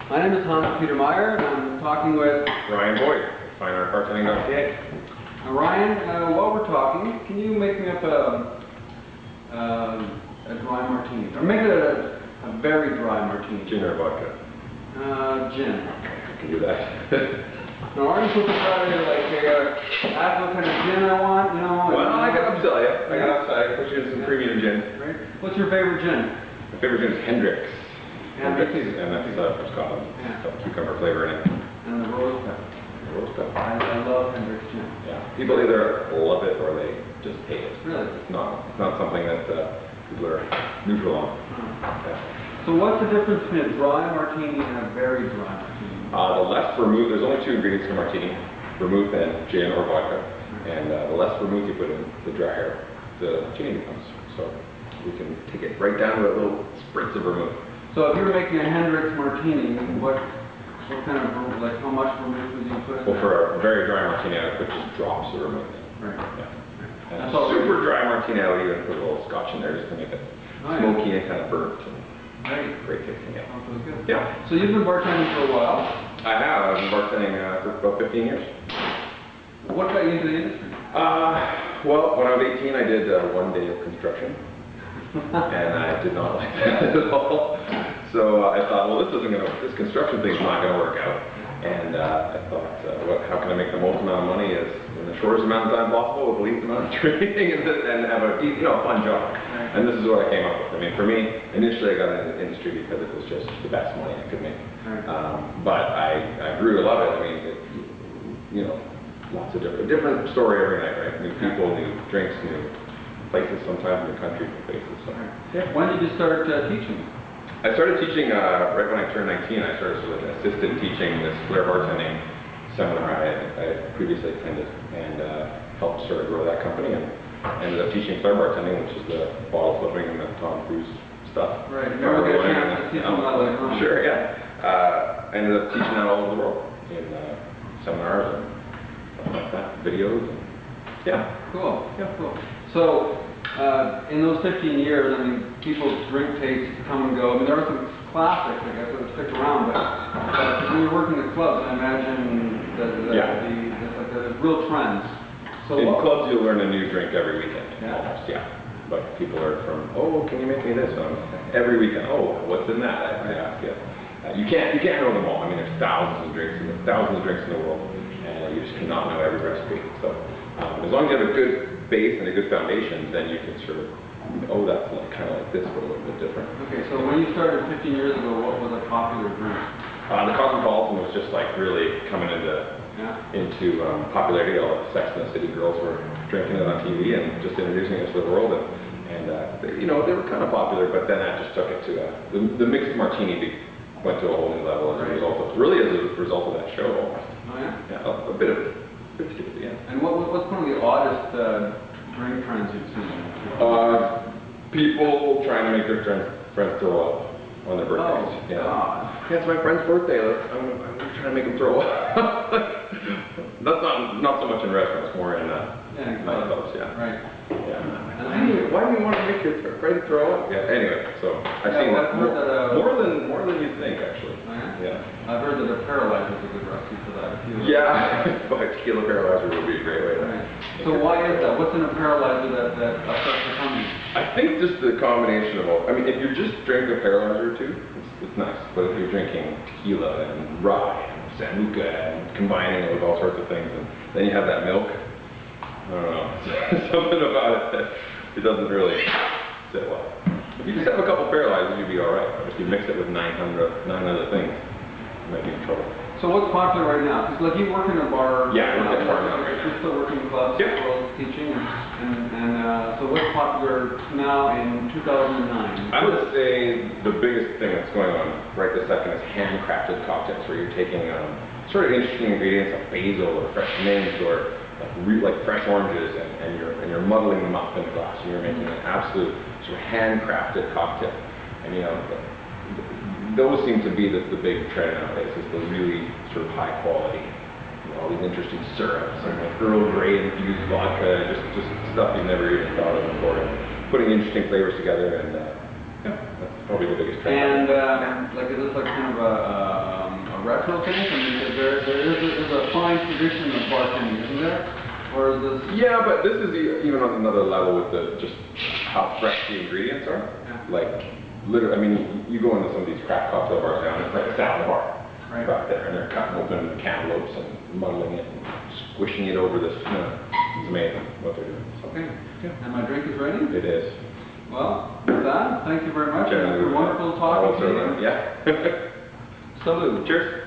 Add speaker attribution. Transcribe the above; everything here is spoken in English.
Speaker 1: My name is hanspetermeyer, and I'm talking with
Speaker 2: Ryan Boyd, fineartbartending.ca.
Speaker 1: Now, Ryan, while we're talking, can you make me up a dry martini? Or make it a very dry martini.
Speaker 2: Gin or vodka?
Speaker 1: Gin.
Speaker 2: I can do that.
Speaker 1: Now, aren't you supposed to try to, like, ask what kind of gin I want, you know?
Speaker 2: Well, I can upsell you. I can put you in some premium gin.
Speaker 1: Right. What's your favorite gin?
Speaker 2: My favorite gin is Hendrick's.
Speaker 1: Yeah, me too.
Speaker 2: And that's from Scotland.
Speaker 1: Yeah.
Speaker 2: Got cucumber flavor in it.
Speaker 1: And the rose pepper.
Speaker 2: Rose pepper.
Speaker 1: I love Hendrick's gin.
Speaker 2: Yeah. People either love it or they just hate it.
Speaker 1: Really?
Speaker 2: It's not something that people are neutral on. Yeah.
Speaker 1: So what's the difference between a dry martini and a very dry martini?
Speaker 2: The less vermouth, there's only 2 ingredients in a martini, vermouth and gin or vodka. And the less vermouth you put in, the drier the martini becomes. So we can take it right down to a little spritz of vermouth.
Speaker 1: So if you were making a Hendrick's martini, what kind of vermouth, like how much vermouth would you put in?
Speaker 2: Well, for a very dry martini, I would put just drops of vermouth in.
Speaker 1: Right.
Speaker 2: Yeah. And a super dry martini, I would even put a little scotch in there just to make it smoky and kind of burnt. Great tasting, yeah.
Speaker 1: Oh, that's good.
Speaker 2: Yeah.
Speaker 1: So you've been bartending for a while?
Speaker 2: I have. I've been bartending for about 15 years.
Speaker 1: What got you into the industry?
Speaker 2: Well, when I was 18, I did 1 day of construction. And I did not like that at all. So I thought, well, this construction thing's not going to work out. And I thought, how can I make the most amount of money in the shortest amount of time possible with the least amount of training and have a fun job. And this is what I came up with. I mean, for me, initially I got into the industry because it was just the best money I could make. But I grew to love it. I mean, lots of different story every night, right? New people, new drinks, new places, sometimes new countries and places. So.
Speaker 1: Yeah. When did you start teaching?
Speaker 2: I started teaching right when I turned 19. I started sort of assistant teaching this flair bartending seminar I previously attended, and helped sort of grow that company, and ended up teaching flair bartending, which is the bottle flipping and the Tom Cruise stuff.
Speaker 1: Right. Never get a chance to teach them that later on.
Speaker 2: Sure, yeah. I ended up teaching that all over the world in seminars and stuff like that, videos. And, yeah.
Speaker 1: Cool. Yeah, cool. So, in those 15 years, I mean, people's drink tastes come and go. I mean, there are some classics, I guess, that would stick around, but when you're working at clubs, I imagine the real trends. So
Speaker 2: in clubs, you'll learn a new drink every weekend, almost, yeah. But people are from, oh, can you make me this? Every weekend, oh, what's in that? I ask you. You can't know them all. I mean, there's thousands of drinks in the world, and you just cannot know every recipe. So, as long as you have a good base and a good foundation, then you can sort of, that's kind of like this, but a little bit different. Okay,
Speaker 1: so when you started 15 years ago, what was a popular drink?
Speaker 2: The Cosmopolitan was just like really coming into popularity. All the Sex and the City girls were drinking it on TV and just introducing it to the world, and they were kind of popular, but then that just took it to the mixed martini went to a whole new level as a result of that show almost.
Speaker 1: Oh yeah?
Speaker 2: Yeah, a bit of it. Yeah.
Speaker 1: And what's one of the oddest drink trends you've seen?
Speaker 2: People trying to make their friends throw up on their birthdays.
Speaker 1: Oh,
Speaker 2: yeah.
Speaker 1: God.
Speaker 2: Yeah, it's my friend's birthday. I'm trying to make him throw up. That's not so much in restaurants, more in nightclubs. Yeah.
Speaker 1: Right.
Speaker 2: Yeah. Why do you want to make your friend throw up? Yeah. Anyway, so I've seen that more than you think, actually.
Speaker 1: Oh, yeah?
Speaker 2: Yeah.
Speaker 1: I've heard that a paralyzer is a good recipe for that.
Speaker 2: Yeah. But tequila paralyzer would be a great way to.
Speaker 1: Right. So why is that? What's in a paralyzer that affects the tummy?
Speaker 2: I think just the combination of all. I mean, if you're just drinking a paralyzer or two, it's nice. But if you're drinking tequila and rye and Sambuca and combining it with all sorts of things, and then you have that milk, I don't know, something about it that it doesn't really sit well. If you just have a couple paralyzers, you'd be all right. But if you mix it with 9 other things, you might be in trouble.
Speaker 1: So what's popular right now? Because like you work in a bar.
Speaker 2: Yeah, I work in a bar now.
Speaker 1: You're still working in clubs, as well as teaching, and so what's popular now in 2009?
Speaker 2: I would say the biggest thing that's going on right this second is handcrafted cocktails, where you're taking sort of interesting ingredients like basil or fresh mint or like fresh oranges, and you're muddling them up in a glass, and you're making an absolute sort of handcrafted cocktail. And those seem to be the big trend nowadays, is the really sort of high quality, all these interesting syrups and like Earl Grey infused vodka, just stuff you've never even thought of before, and putting interesting flavors together, and yeah, that's probably the biggest trend.
Speaker 1: And like, is this like kind of a still think? I mean, there is a fine tradition of bartending, isn't there? Or is this?
Speaker 2: Yeah, but this is even on another level with just how fresh the ingredients are.
Speaker 1: Yeah.
Speaker 2: Like, literally, I mean, you go into some of these craft cocktail bars now, and it's like a salad bar back there, and they're cutting open cantaloupes and muddling it and squishing it over this. It's amazing what they're doing.
Speaker 1: Okay. Yeah. And my drink is ready?
Speaker 2: It is.
Speaker 1: Well, with that, thank you very much. It was wonderful
Speaker 2: I will
Speaker 1: talking to you.
Speaker 2: Yeah.
Speaker 1: Salute.
Speaker 2: Cheers.